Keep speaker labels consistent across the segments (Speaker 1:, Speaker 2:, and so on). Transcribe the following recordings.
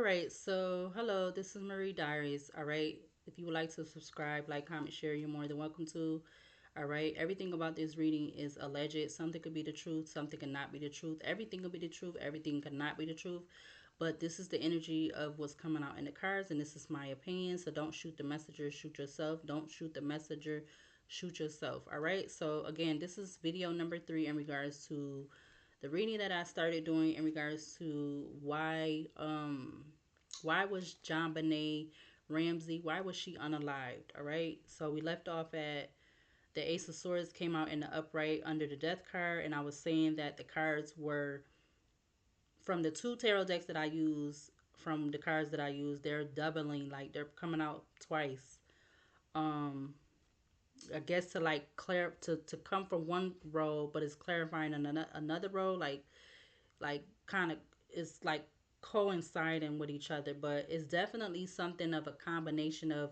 Speaker 1: right, so hello, this is Marie Diaries. All right, if you would like to subscribe, like, comment, share, you're more than welcome to. All right, everything about this reading is alleged. Something could be the truth, something cannot be the truth. Everything could be the truth, everything cannot be the truth. But this is the energy of what's coming out in the cards, and this is my opinion. So don't shoot the messenger, shoot yourself. Don't shoot the messenger, shoot yourself. All right, so again, this is video number 3 in regards to the reading that I started doing in regards to why was JonBeNet Ramsey, why was she unalived? All right, so we left off at the Ace of Swords came out in the upright under the Death card, and I was saying that the cards were from the two tarot decks that I use. From the cards that I use, they're doubling, like they're coming out twice. um I guess to like clear to come from one row, but it's clarifying another row, like kind of it's like coinciding with each other, but it's definitely something of a combination of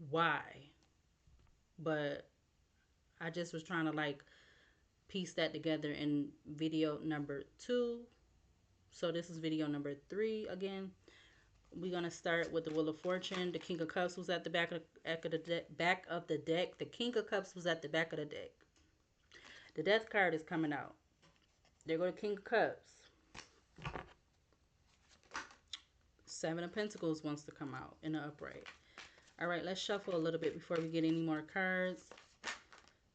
Speaker 1: why. But I just was trying to like piece that together in video number 2. So this is video number 3 again. We're gonna start with the Wheel of Fortune. The King of Cups was at the back of the deck. The King of Cups was at the back of the deck. The Death card is coming out. There go the King of Cups. Seven of Pentacles wants to come out in the upright. All right, let's shuffle a little bit before we get any more cards.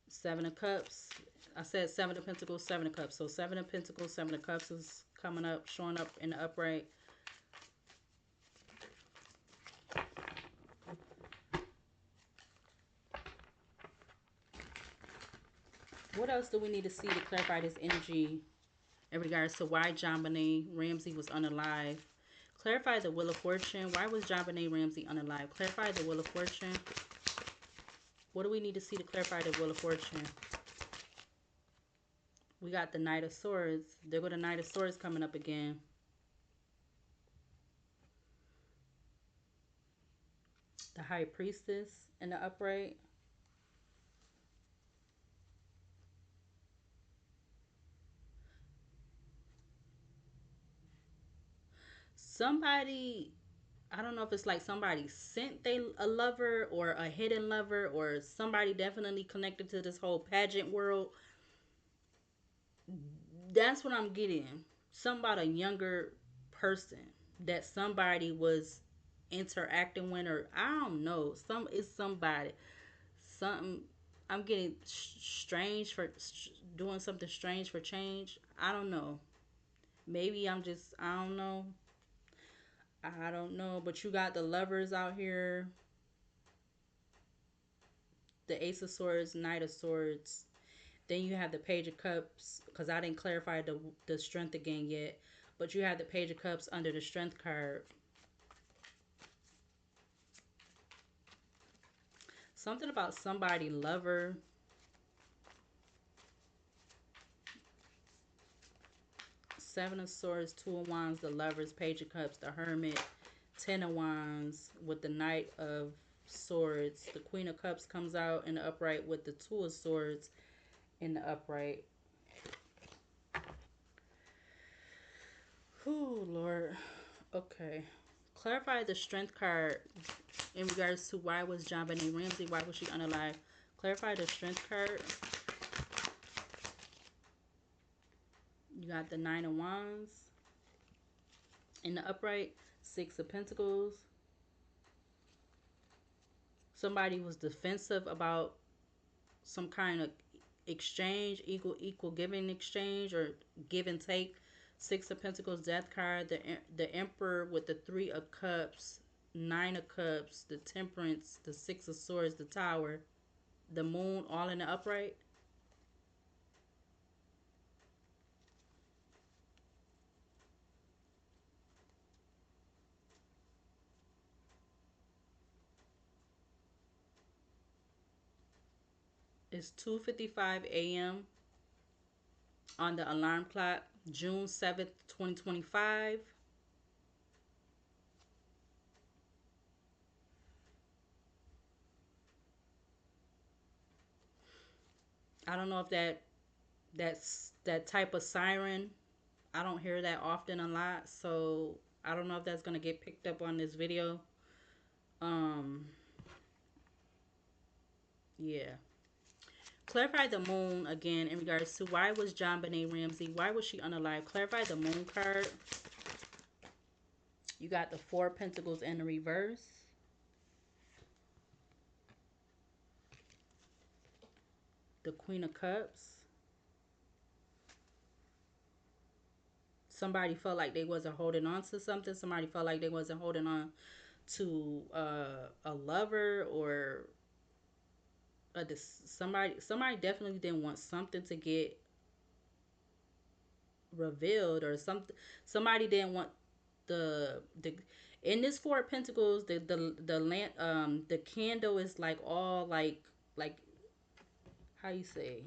Speaker 1: Seven of Cups. I said Seven of Pentacles, Seven of Cups. So Seven of Pentacles, Seven of Cups is coming up, showing up in the upright. What else do we need to see to clarify this energy in regards to why JonBeNet Ramsey was unalive? Clarify the Wheel of Fortune. Why was JonBeNet Ramsey unalive? Clarify the Wheel of Fortune. What do we need to see to clarify the Wheel of Fortune? We got the Knight of Swords. There go the Knight of Swords coming up again. The High Priestess in the upright. Somebody, I don't know if it's like somebody sent they a lover or a hidden lover, or somebody definitely connected to this whole pageant world. That's what I'm getting. Some about a younger person that somebody was interacting with, or I don't know. It's somebody. Something. I'm getting strange for doing something strange for change. I don't know. Maybe I'm just, I don't know. I don't know. But you got the lovers out here. The Ace of Swords, Knight of Swords. Then you have the Page of Cups, because I didn't clarify the Strength again yet. But you have the Page of Cups under the Strength card. Something about somebody lover. Seven of Swords, Two of Wands, the Lovers, Page of Cups, the Hermit, Ten of Wands with the Knight of Swords. The Queen of Cups comes out in the upright with the Two of Swords in the upright. Oh, Lord. Okay. Clarify the Strength card in regards to why was JonBeNet Ramsey, why was she unalive? Clarify the Strength card. You got the Nine of Wands in the upright, Six of Pentacles. Somebody was defensive about some kind of exchange, equal giving exchange, or give and take. Six of Pentacles, Death card, the Emperor with the Three of Cups, Nine of Cups, the Temperance, the Six of Swords, the Tower, the Moon, all in the upright. It's 2:55 a.m. on the alarm clock, June 7th, 2025. I don't know if that type of siren, I don't hear that often a lot, so I don't know if that's gonna get picked up on this video. Um, yeah. Clarify the moon again in regards to why was John Benet Ramsey, why was she unalive? Clarify the moon card. You got the Four of Pentacles in the reverse. The Queen of Cups. Somebody felt like they wasn't holding on to something. Somebody felt like they wasn't holding on to a lover or somebody definitely didn't want something to get revealed or something. Somebody didn't want the in this Four of Pentacles, the lamp, the candle is like all like how you say,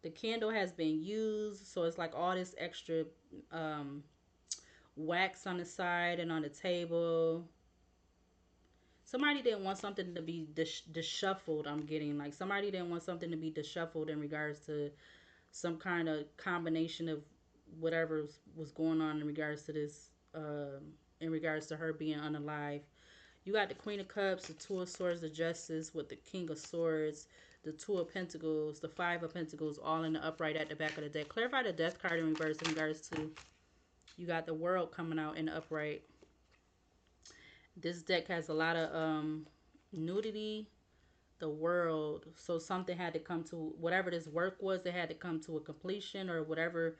Speaker 1: the candle has been used, so it's like all this extra um wax on the side and on the table. Somebody didn't want something to be disshuffled. I'm getting like somebody didn't want something to be disshuffled in regards to some kind of combination of whatever was going on in regards to this, in regards to her being unalive. You got the Queen of Cups, the Two of Swords, the Justice with the King of Swords, the Two of Pentacles, the Five of Pentacles, all in the upright at the back of the deck. Clarify the Death card in reverse in regards to, you got the World coming out in the upright. This deck has a lot of nudity, the World. So something had to come to, whatever this work was, it had to come to a completion or whatever,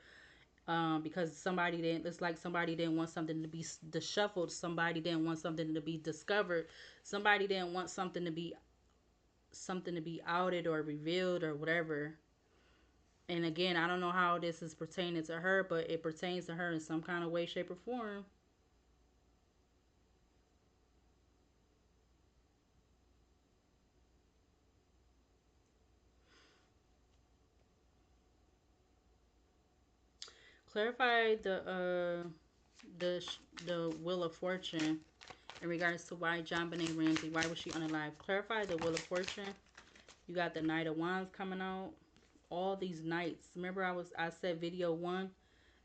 Speaker 1: because somebody didn't, it's like somebody didn't want something to be disshuffled. Somebody didn't want something to be discovered. Somebody didn't want something to be outed or revealed or whatever. And again, I don't know how this is pertaining to her, but it pertains to her in some kind of way, shape, or form. Clarify the the Wheel of Fortune in regards to why John Benet Ramsey, why was she unalive? Clarify the Wheel of Fortune. You got the Knight of Wands coming out. All these knights. Remember I said video one,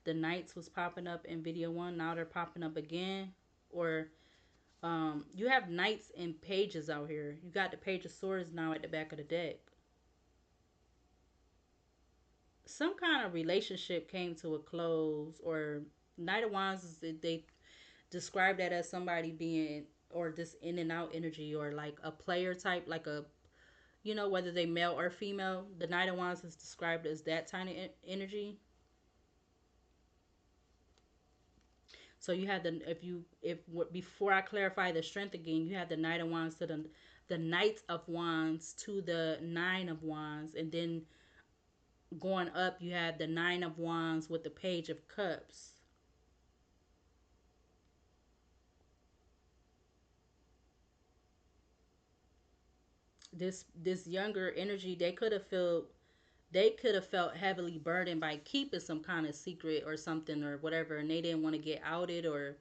Speaker 1: the knights was popping up in video one. Now they're popping up again. Or you have knights and pages out here. You got the Page of Swords now at the back of the deck. Some kind of relationship came to a close, or Knight of Wands is, they describe that as somebody being, or this in and out energy, or like a player type, like a, you know, whether they male or female. The Knight of Wands is described as that tiny energy. So you had the, if before I clarify the strength again, you had the Knight of Wands to the Knight of Wands to the Nine of Wands, and then going up you had the Nine of Wands with the Page of Cups. This younger energy, they could have felt heavily burdened by keeping some kind of secret or something or whatever, and they didn't want to get outed, or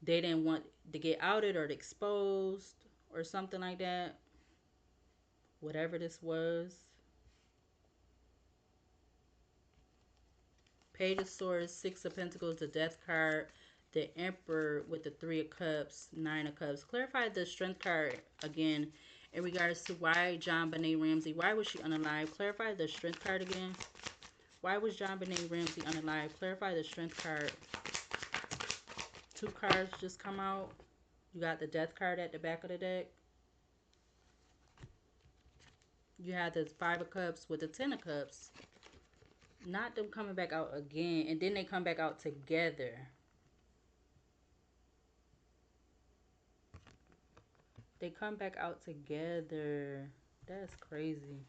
Speaker 1: they didn't want to get outed or exposed or something like that. Whatever this was. Page of Swords, Six of Pentacles, the Death card, the Emperor with the Three of Cups, Nine of Cups. Clarify the Strength card again in regards to why John Benet Ramsey, why was she unalive? Clarify the Strength card again. Why was John Benet Ramsey unalive? Clarify the Strength card. Two cards just come out. You got the Death card at the back of the deck. You had the Five of Cups with the Ten of Cups. Not them coming back out again, and then they come back out together. They come back out together. That's crazy.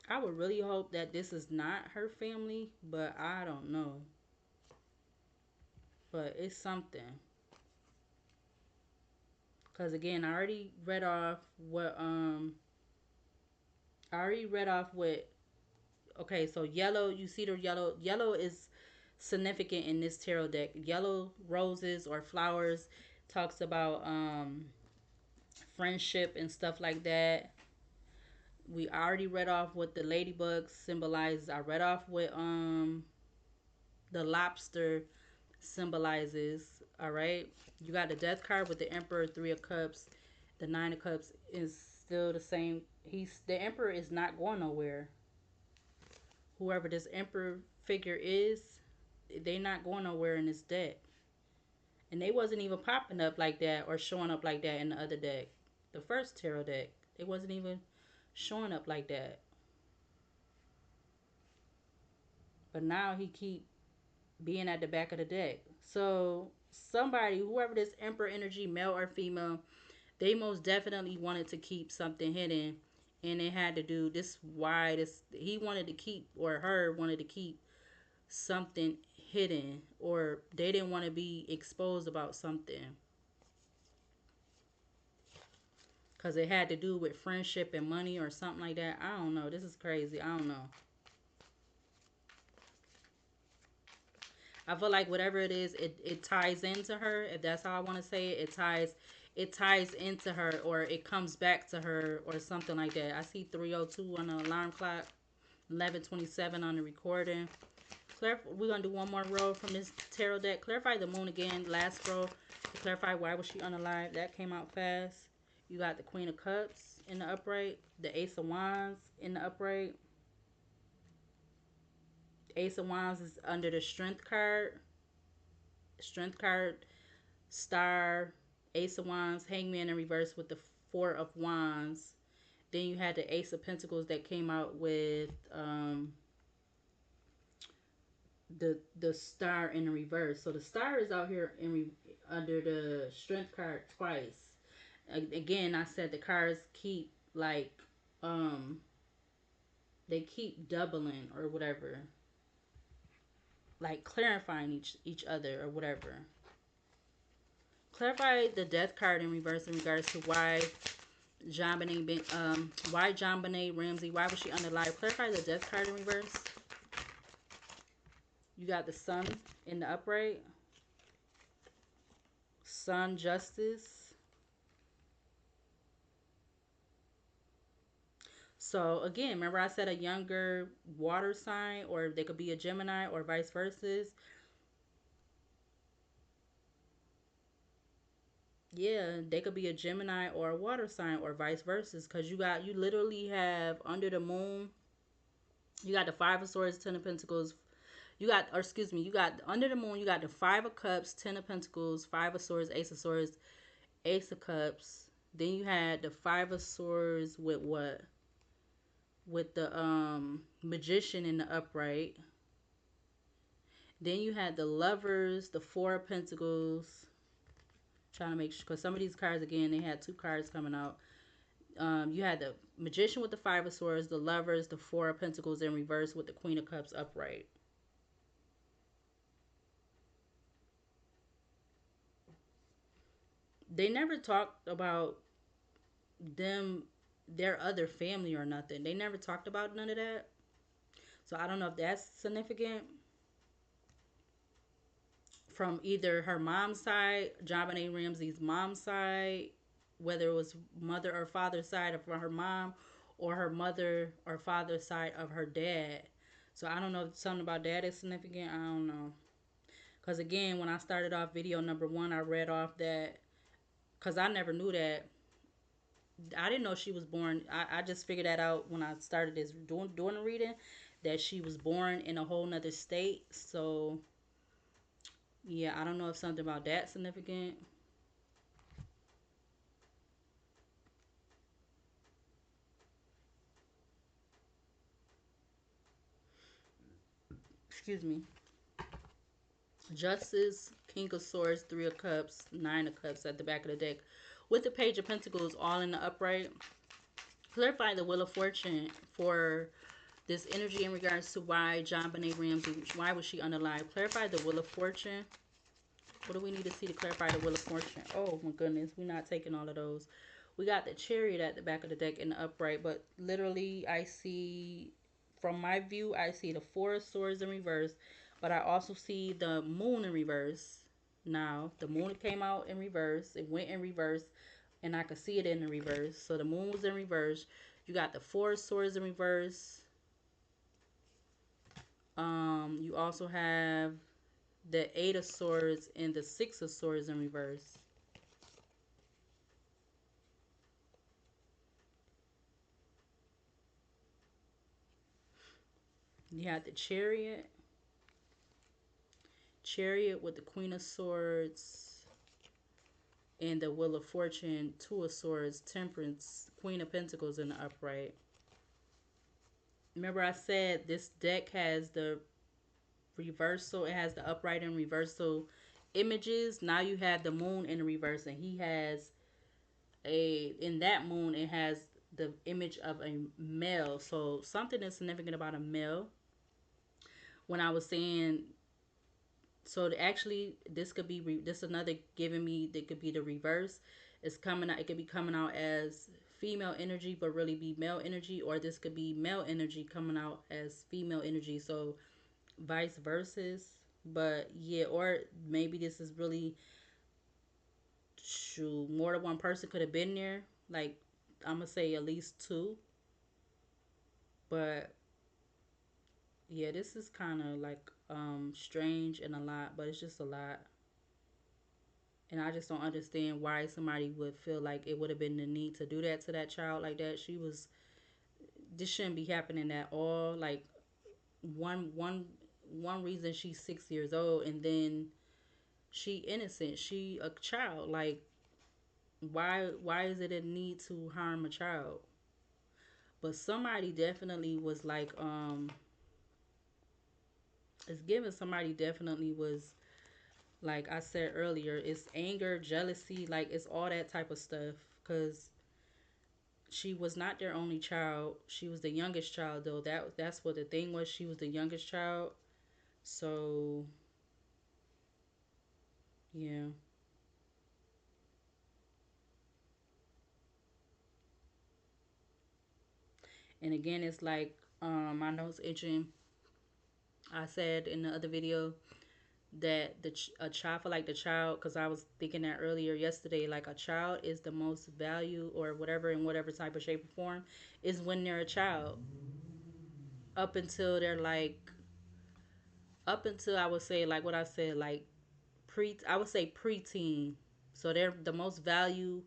Speaker 1: I would really hope that this is not her family, but I don't know. But it's something. Cause again, I already read off what, okay, so yellow, you see the yellow. Yellow is significant in this tarot deck. Yellow roses or flowers talks about friendship and stuff like that. We already read off what the ladybug symbolizes. I read off what the lobster symbolizes. All right. You got the death card with the emperor, 3 of cups. The 9 of cups is still the same. He's the emperor is not going nowhere. Whoever this emperor figure is, they not going nowhere in this deck. And they wasn't even popping up like that or showing up like that in the other deck. The first tarot deck. It wasn't even showing up like that. But now he keep being at the back of the deck. So somebody, whoever this emperor energy, male or female, they most definitely wanted to keep something hidden. And it had to do this why this he wanted to keep, or her wanted to keep something hidden, or they didn't want to be exposed about something because it had to do with friendship and money or something like that. I don't know. This is crazy. I don't know. I feel like whatever it is, it ties into her. If that's how I want to say it, it ties into her, or it comes back to her or something like that. I see 302 on the alarm clock, 11:27 on the recording. We're gonna do one more row from this tarot deck. Clarify the moon again. Last row to clarify why was she unalive. That came out fast. You got the Queen of Cups in the upright, the Ace of Wands in the upright. Ace of Wands is under the Strength card. Strength card, Star, Ace of Wands, Hangman in reverse with the Four of Wands. Then you had the Ace of Pentacles that came out with the Star in the reverse. So the Star is out here under the Strength card twice. Again, I said the cards keep like they keep doubling or whatever, like clarifying each other or whatever. Clarify the Death card in reverse in regards to why why JONBENET Ramsey, why was she unalive? Clarify the Death card in reverse. You got the Sun in the upright. Sun, Justice. So again, remember I said a younger water sign, or they could be a Gemini or vice versa. Yeah, they could be a Gemini or a water sign or vice versa, because you literally have under the moon, you got the Five of Swords, Ten of Pentacles. You got under the moon, you got the Five of Cups, Ten of Pentacles, Five of Swords, Ace of Swords, Ace of Cups. Then you had the Five of Swords with what? With the Magician in the upright. Then you had the Lovers, the Four of Pentacles. Trying to make sure, because some of these cards, again, they had two cards coming out. You had the Magician with the Five of Swords, the Lovers, the Four of Pentacles in reverse with the Queen of Cups upright. They never talked about them, their other family or nothing. They never talked about none of that. So I don't know if that's significant. From either her mom's side, JonBeNET Ramsey's mom's side, whether it was mother or father's side of her mom, or her mother or father's side of her dad. So I don't know if something about that is significant. I don't know. Because again, when I started off video number 1, I read off that, because I never knew that. I didn't know she was born. I just figured that out when I started this doing the reading, that she was born in a whole nother state. So yeah, I don't know if something about that significant. Excuse me. Justice, King of Swords, Three of Cups, Nine of Cups at the back of the deck, with the Page of Pentacles all in the upright. Clarify the Wheel of Fortune for this energy in regards to why JonBeNET Ramsey, why was she unalive? Clarify the Wheel of Fortune. What do we need to see to clarify the Wheel of Fortune? Oh my goodness, we're not taking all of those. We got the Chariot at the back of the deck in the upright, but literally I see, from my view, I see the Four of Swords in reverse, but I also see the Moon in reverse. Now, the Moon came out in reverse. It went in reverse, and I could see it in the reverse. So the moon was in reverse. You got the Four of Swords in reverse. You also have the Eight of Swords and the Six of Swords in reverse. You have the Chariot with the Queen of Swords and the Wheel of Fortune, Two of Swords, Temperance, Queen of Pentacles in the upright. Remember I said this deck has the reversal, it has the upright and reversal images. Now you have the moon in the reverse, and he has in that moon it has the image of a male. So something is significant about a male. When I was saying, so actually this could be this another giving me that could be the reverse. It's coming out, it could be coming out as female energy but really be male energy, or this could be male energy coming out as female energy, so vice versa. But yeah, or maybe this is really true, more than one person could have been there, like I'm gonna say at least two. But yeah, this is kind of like strange and a lot, but it's just a lot. And I just don't understand why somebody would feel like it would have been the need to do that to that child like that. She was, this shouldn't be happening at all. Like one one one reason she's 6 years old, and then she innocent. She a child. Like why is it a need to harm a child? But somebody definitely was like it's given, somebody definitely was, like I said earlier, it's anger, jealousy, like it's all that type of stuff. Cause she was not their only child. She was the youngest child though. That's what the thing was. She was the youngest child. So yeah. And again, it's like my notes itching. I said in the other video that a child, for like the child, because I was thinking that earlier yesterday, like a child is the most value or whatever, in whatever type of shape or form, is when they're a child, up until they're like, up until I would say like what I said, like I would say preteen. So they're the most value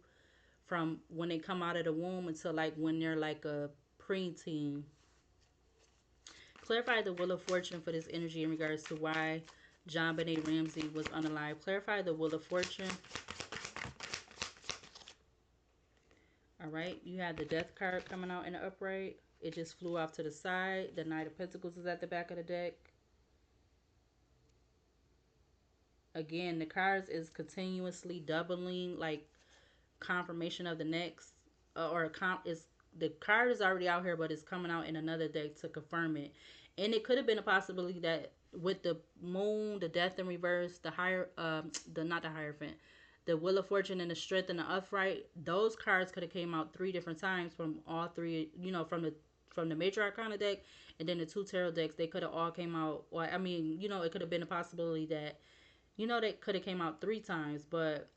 Speaker 1: from when they come out of the womb until like when they're like a preteen. Clarify the Wheel of Fortune for this energy in regards to why JonBenet Ramsey was unalive. Clarify the Wheel of Fortune. All right, you had the Death card coming out in the upright. It just flew off to the side. The Knight of Pentacles is at the back of the deck. Again, the cards is continuously doubling, like confirmation of the next, or is the card is already out here, but it's coming out in another deck to confirm it. And it could have been a possibility that with the moon, the death in reverse, the higher, the not the Hierophant, the Wheel of Fortune and the Strength and the Upright, those cards could have came out three different times from all three, from the Major Arcana deck, and then the two tarot decks. They could have all came out. Or I mean, it could have been a possibility that they could have came out three times, but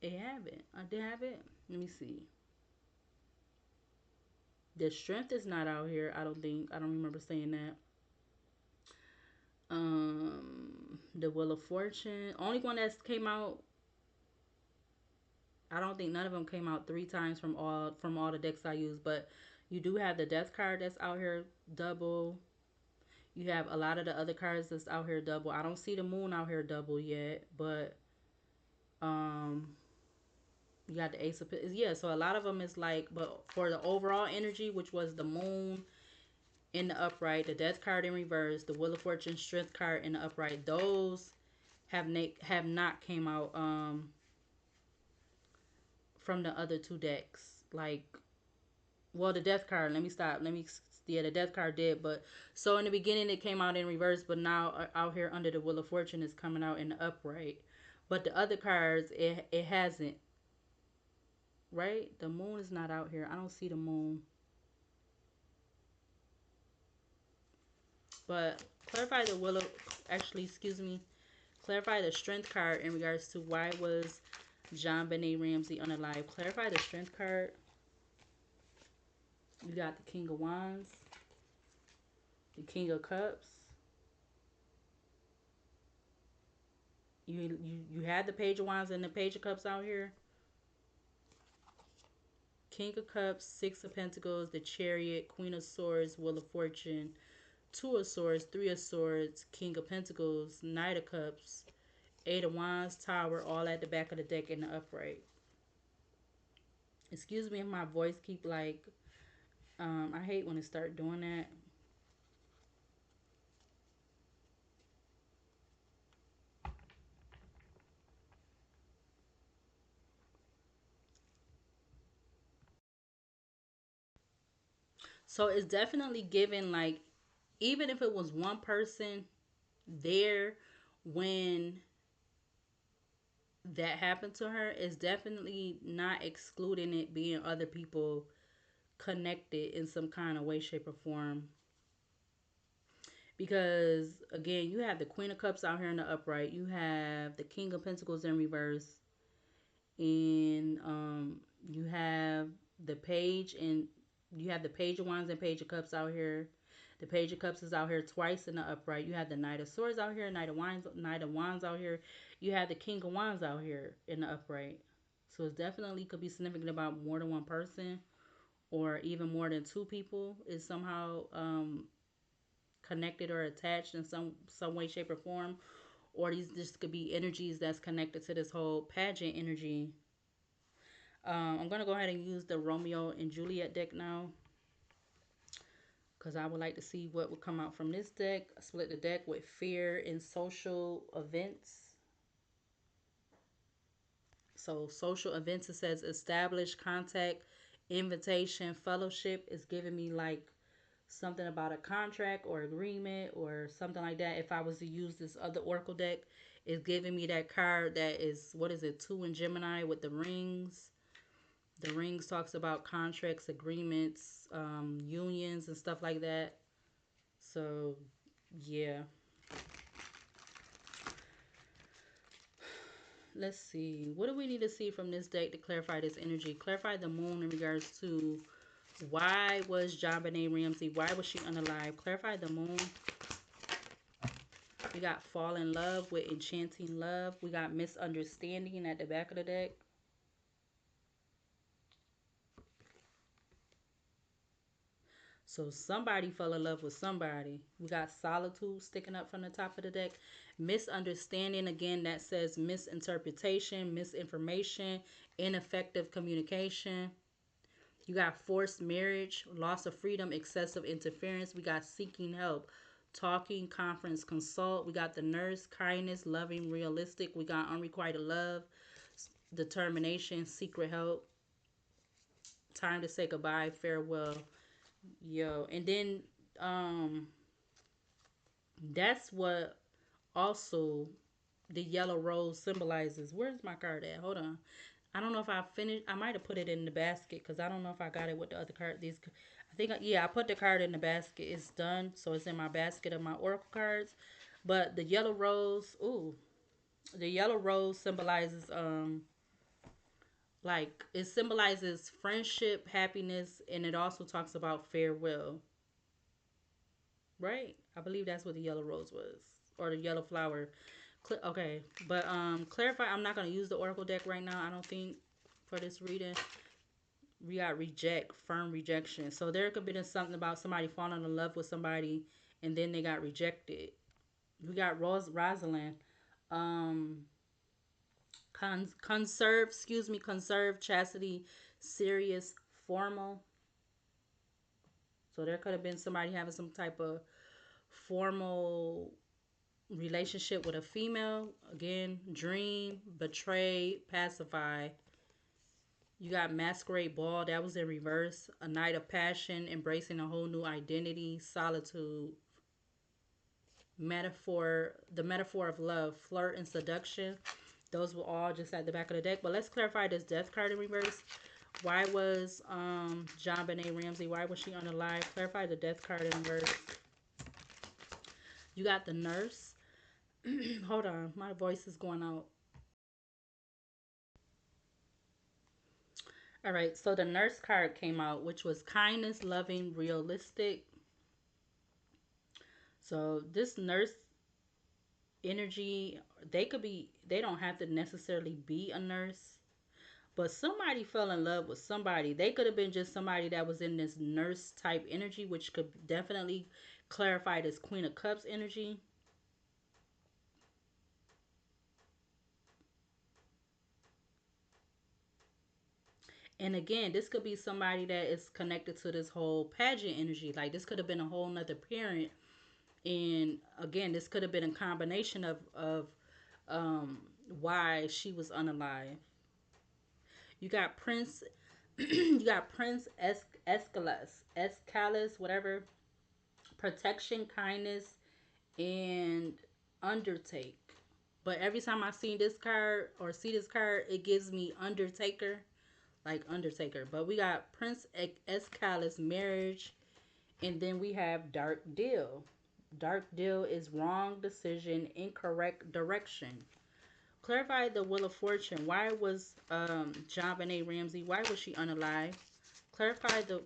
Speaker 1: it haven't. I did have it. Let me see. The Strength is not out here. I don't think. I don't remember saying that. The Wheel of Fortune. Only one that came out. I don't think none of them came out three times from all the decks I use. But you do have the Death card that's out here double. You have a lot of the other cards that's out here double. I don't see the Moon out here double yet, but um, you got the Ace of Pentacles. Yeah, so a lot of them is like, but for the overall energy, which was the Moon in the upright, the Death card in reverse, the Wheel of Fortune Strength card in the upright, those have not came out from the other two decks. Like, well, the Death card. Let me stop. Yeah, the Death card did, but so in the beginning it came out in reverse, but now out here under the Wheel of Fortune is coming out in the upright. But the other cards, it hasn't. Right? The Moon is not out here. I don't see the Moon. But clarify the Wheel of, actually, excuse me. Clarify the strength card in regards to why was John Benet Ramsey unalive. Clarify the strength card. You got the King of Wands, the King of Cups. You had the Page of Wands and the Page of Cups out here. King of Cups, Six of Pentacles, the Chariot, Queen of Swords, Wheel of Fortune, Two of Swords, Three of Swords, King of Pentacles, Knight of Cups, Eight of Wands, Tower, all at the back of the deck in the upright. Excuse me if my voice keep like, I hate when it start doing that. So it's definitely given like, even if it was one person there when that happened to her, it's definitely not excluding it being other people connected in some kind of way, shape, or form. Because again, you have the Queen of Cups out here in the upright, you have the King of Pentacles in reverse, and you have the Page, and you have the Page of Wands and Page of Cups out here. The Page of Cups is out here twice in the upright. You have the Knight of Swords out here, Knight of Wands out here. You have the King of Wands out here in the upright. So it's definitely could be significant about more than one person, or even more than two people is somehow connected or attached in some way, shape, or form. Or these just could be energies that's connected to this whole pageant energy. I'm gonna go ahead and use the Romeo and Juliet deck now, because I would like to see what would come out from this deck. I split the deck with fear and social events. So social events, it says establish contact, invitation, fellowship. Is giving me like something about a contract or agreement or something like that. If I was to use this other oracle deck, it's giving me that card that is, what is it, 2 in Gemini with the rings. The rings talks about contracts, agreements, unions, and stuff like that. So, yeah. Let's see. What do we need to see from this deck to clarify this energy? Clarify the moon in regards to why was JonBenet Ramsey, why was she unalive? Clarify the moon. We got fall in love with enchanting love. We got misunderstanding at the back of the deck. So somebody fell in love with somebody. We got solitude sticking up from the top of the deck. Misunderstanding, again, that says misinterpretation, misinformation, ineffective communication. You got forced marriage, loss of freedom, excessive interference. We got seeking help, talking, conference, consult. We got the nurse, kindness, loving, realistic. We got unrequited love, determination, secret help, time to say goodbye, farewell. Yo, and then that's what also the yellow rose symbolizes. Where's my card at? Hold on. I don't know if I finished. I might have put it in the basket because I don't know if I got it with the other card. These, I think, yeah, I put the card in the basket. It's done, so it's in my basket of my oracle cards. But the yellow rose, ooh, the yellow rose symbolizes like it symbolizes friendship, happiness, and it also talks about farewell. Right? I believe that's what the yellow rose was, or the yellow flower. Okay, but clarify. I'm not gonna use the oracle deck right now. I don't think for this reading. We got reject, firm rejection. So there could be something about somebody falling in love with somebody and then they got rejected. We got Rosalind. Um, conserve, excuse me, conserve, chastity, serious, formal. So there could have been somebody having some type of formal relationship with a female. Again, dream, betray, pacify. You got masquerade ball, that was in reverse. A night of passion, embracing a whole new identity, solitude. Metaphor, the metaphor of love, flirt and seduction. Those were all just at the back of the deck. But let's clarify this death card in reverse. Why was JonBenet Ramsey, why was she unalive? Clarify the death card in reverse. You got the nurse. Hold on, my voice is going out. All right, so the nurse card came out, which was kindness, loving, realistic. So this nurse energy, they don't have to necessarily be a nurse, but somebody fell in love with somebody. They could have been just somebody that was in this nurse type energy, which could definitely clarify this Queen of Cups energy. And again, this could be somebody that is connected to this whole pageant energy. Like this could have been a whole nother parent. And again, this could have been a combination of um, why she was unalive. You got Prince, you got Prince Escalus, whatever. Protection, kindness, and undertake. But every time I see this card or see this card, it gives me Undertaker, like Undertaker. But we got Prince Escalus, marriage, and then we have Dark Deal. Dark Deal is wrong decision, incorrect direction. Clarify the Wheel of Fortune. Why was JonBenet Ramsey? Why was she unalive? Clarify the.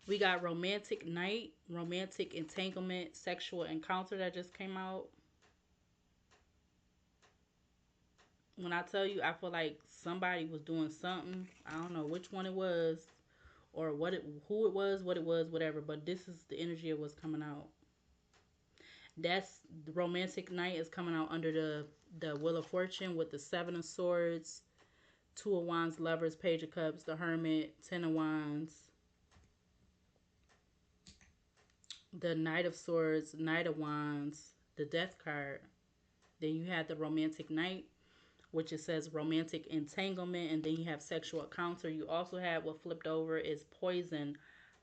Speaker 1: We got romantic night, romantic entanglement, sexual encounter that just came out. When I tell you, I feel like somebody was doing something. I don't know which one it was, or who it was, what it was, whatever. But this is the energy of what's coming out. That's the romantic night is coming out under the Wheel of Fortune with the Seven of Swords, Two of Wands, Lovers, Page of Cups, the Hermit, Ten of Wands, the Knight of Swords, Knight of Wands, the Death card. Then you have the romantic night, which it says romantic entanglement, and then you have sexual encounter. You also have what flipped over is poison,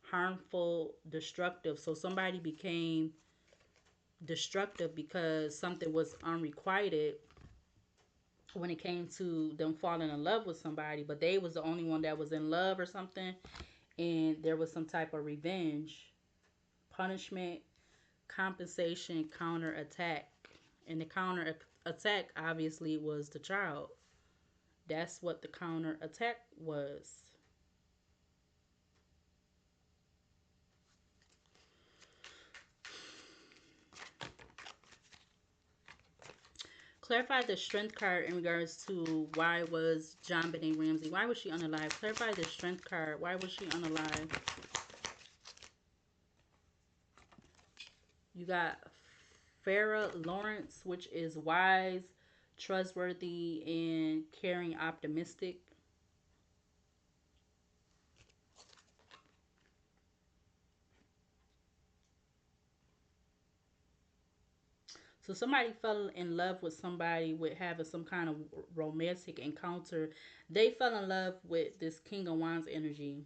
Speaker 1: harmful, destructive. So somebody became destructive because something was unrequited when it came to them falling in love with somebody, but they was the only one that was in love or something, and there was some type of revenge, punishment, compensation, counter attack. And the counter attack obviously was the child. That's what the counter attack was. Clarify the strength card in regards to why was JonBenet Ramsey, why was she unalive? Clarify the strength card. Why was she unalive? You got Farah Lawrence, which is wise, trustworthy, and caring, optimistic. So somebody fell in love with somebody with having some kind of romantic encounter. They fell in love with this King of Wands energy,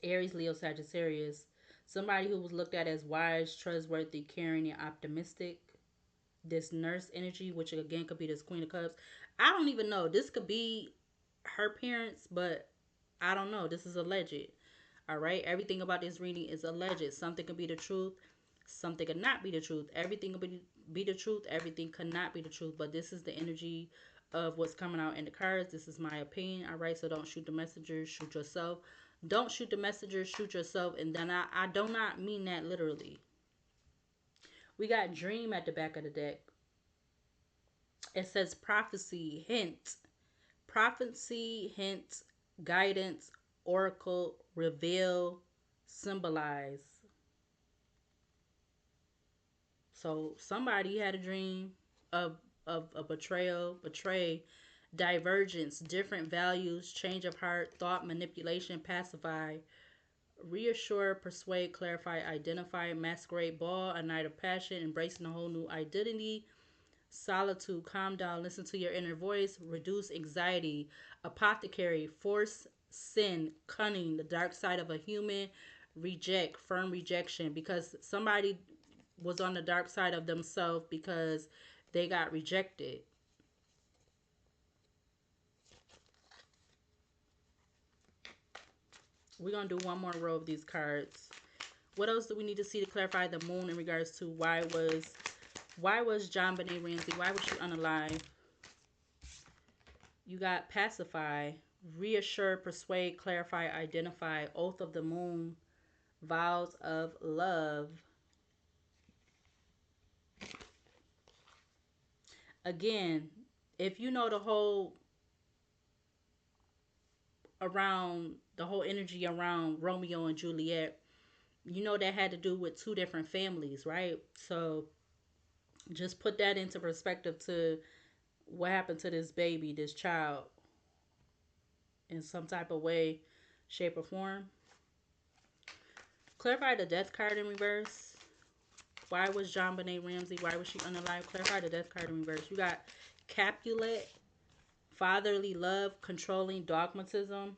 Speaker 1: Aries, Leo, Sagittarius. Somebody who was looked at as wise, trustworthy, caring, and optimistic. This nurse energy, which again could be this Queen of Cups. I don't even know. This could be her parents, but I don't know. This is alleged. All right. Everything about this reading is alleged. Something could be the truth. Something could not be the truth. Everything could be the truth. Everything could not be the truth. But this is the energy of what's coming out in the cards. This is my opinion. All right. So don't shoot the messenger. Shoot yourself. Don't shoot the messenger. Shoot yourself. And then I do not mean that literally. We got dream at the back of the deck. It says prophecy, hint, prophecy, hint, guidance, oracle, reveal, symbolize. So somebody had a dream of a betrayal, betray, divergence, different values, change of heart, thought, manipulation, pacify, reassure, persuade, clarify, identify, masquerade, ball, a night of passion, embracing a whole new identity, solitude, calm down, listen to your inner voice, reduce anxiety, apothecary, force, sin, cunning, the dark side of a human, reject, firm rejection, because somebody was on the dark side of themselves because they got rejected. We're going to do one more row of these cards. What else do we need to see to clarify the moon in regards to why was John Benet Ramsey, why was she unalive? You got pacify, reassure, persuade, clarify, identify, oath of the moon, vows of love. Again, if you know the whole energy around Romeo and Juliet, you know that had to do with two different families, right? So just put that into perspective to what happened to this baby, this child, in some type of way, shape, or form. Clarify the death card in reverse. Why was John Benet Ramsey? Why was she unalive? Clarify the death card in reverse. You got Capulet, fatherly love, controlling dogmatism.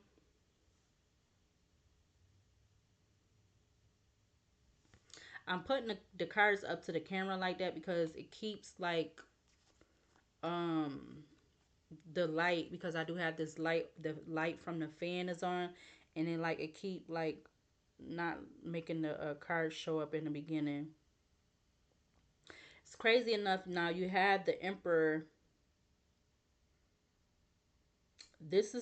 Speaker 1: I'm putting the cards up to the camera like that because it keeps like um the light, because I do have this light, the light from the fan is on, and then like it keep like not making the cards show up in the beginning. It's crazy enough. Now you have the Emperor. This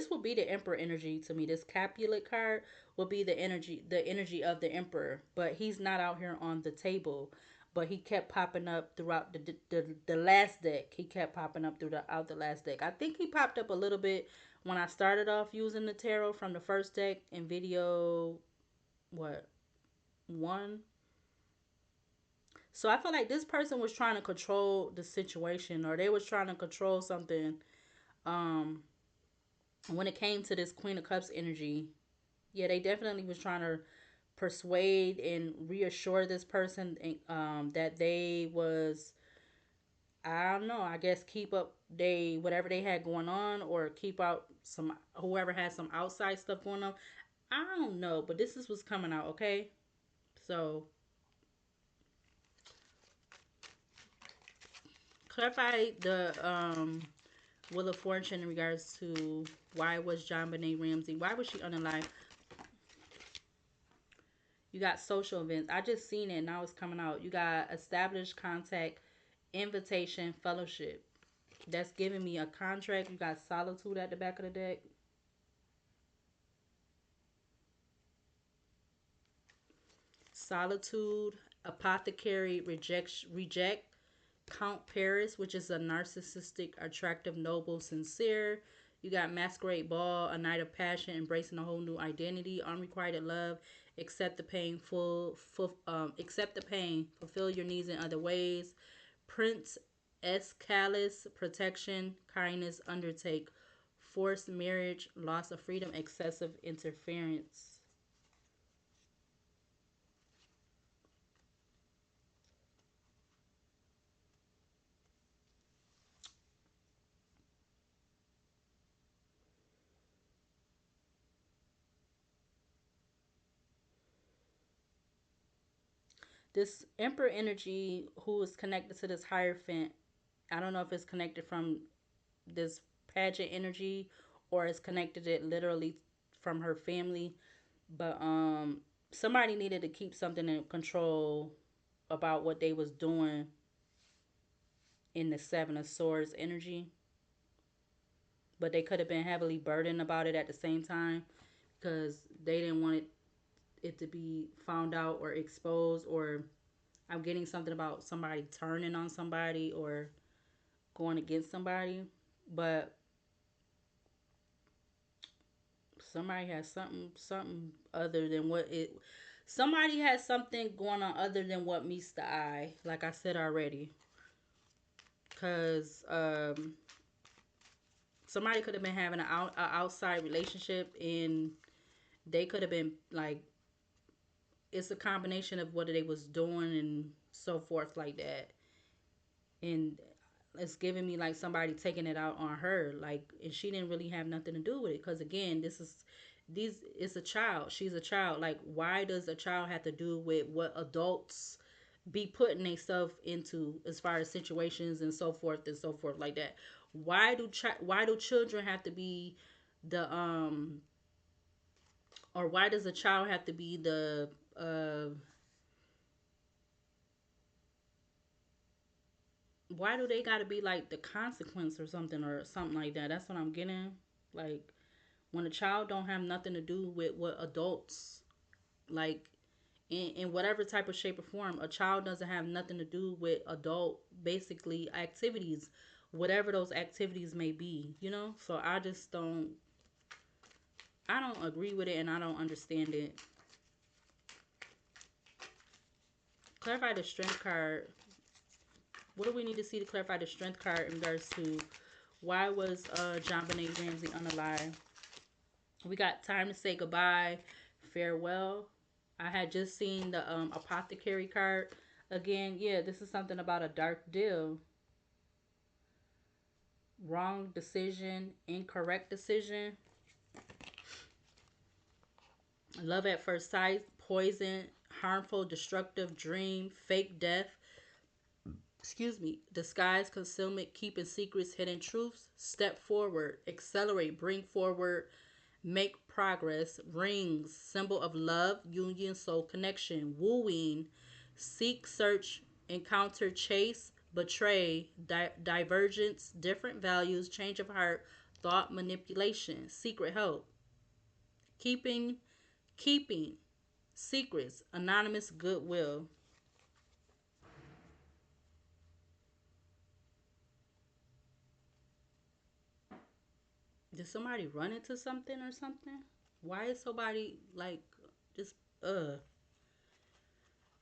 Speaker 1: will be the Emperor energy to me. This Capulet card will be the energy of the Emperor, but he's not out here on the table. But he kept popping up throughout the last deck. He kept popping up throughout the last deck. I think he popped up a little bit when I started off using the tarot from the first deck in video what one. So I feel like this person was trying to control the situation, or they was trying to control something. Um, when it came to this Queen of Cups energy, yeah, they definitely was trying to persuade and reassure this person, that they was, I don't know, I guess keep up they whatever they had going on, or keep out some whoever had some outside stuff going on. I don't know, but this is what's coming out, okay? So clarify the Wheel of Fortune in regards to why was John Benet Ramsey, why was she unalive? You got social events. I just seen it, now it's coming out. You got established contact, invitation, fellowship. That's giving me a contract. You got solitude at the back of the deck. Solitude, apothecary, reject. Count Paris, which is a narcissistic, attractive, noble, sincere. You got Masquerade Ball, a night of passion, embracing a whole new identity, unrequited love, accept the pain, accept the pain, fulfill your needs in other ways. Prince Escalis, protection, kindness, undertake, forced marriage, loss of freedom, excessive interference. This Emperor energy, who is connected to this Hierophant, I don't know if it's connected from this pageant energy, or it's connected it literally from her family. But somebody needed to keep something in control about what they was doing in the Seven of Swords energy. But they could have been heavily burdened about it at the same time, because they didn't want it to be found out or exposed. Or I'm getting something about somebody turning on somebody or going against somebody. But somebody has something other than what it, somebody has something going on other than what meets the eye, like I said already. Because somebody could have been having a outside relationship, and they could have been like, it's a combination of what they was doing and so forth like that. And it's giving me like somebody taking it out on her, like, and she didn't really have nothing to do with it. Because again, these it's a child, she's a child. Like, why does a child have to do with what adults be putting themselves into, as far as situations and so forth like that? Why do children have to be the Or why does a child have to be the why do they got to be like the consequence or something like that? That's what I'm getting. Like when a child don't have nothing to do with what adults like in whatever type of shape or form, a child doesn't have nothing to do with adult basically activities, whatever those activities may be, you know? So I don't agree with it and I don't understand it. Clarify the strength card. What do we need to see to clarify the strength card in regards to why was JonBenet Ramsey unalive? We got time to say goodbye, farewell. I had just seen the apothecary card again. Yeah, this is something about a dark deal, wrong decision, incorrect decision, love at first sight, poison, harmful, destructive dream, fake death. Excuse me, disguise, concealment, keeping secrets, hidden truths. Step forward, accelerate, bring forward, make progress. Rings, symbol of love, union, soul connection. Wooing, seek, search, encounter, chase, betray, divergence, different values, change of heart, thought, manipulation. Secret help, keeping, keeping, secrets, anonymous, goodwill. Did somebody run into something or something? Why is somebody like just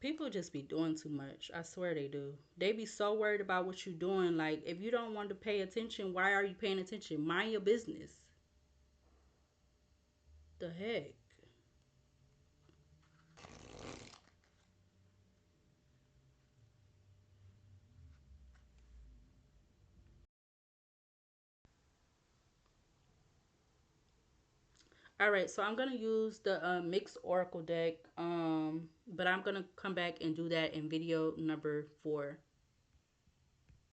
Speaker 1: people just be doing too much. I swear they do. They be so worried about what you're doing. Like if you don't want to pay attention, why are you paying attention? Mind your business. The heck? All right, so I'm gonna use the mixed oracle deck, but I'm gonna come back and do that in video number 4.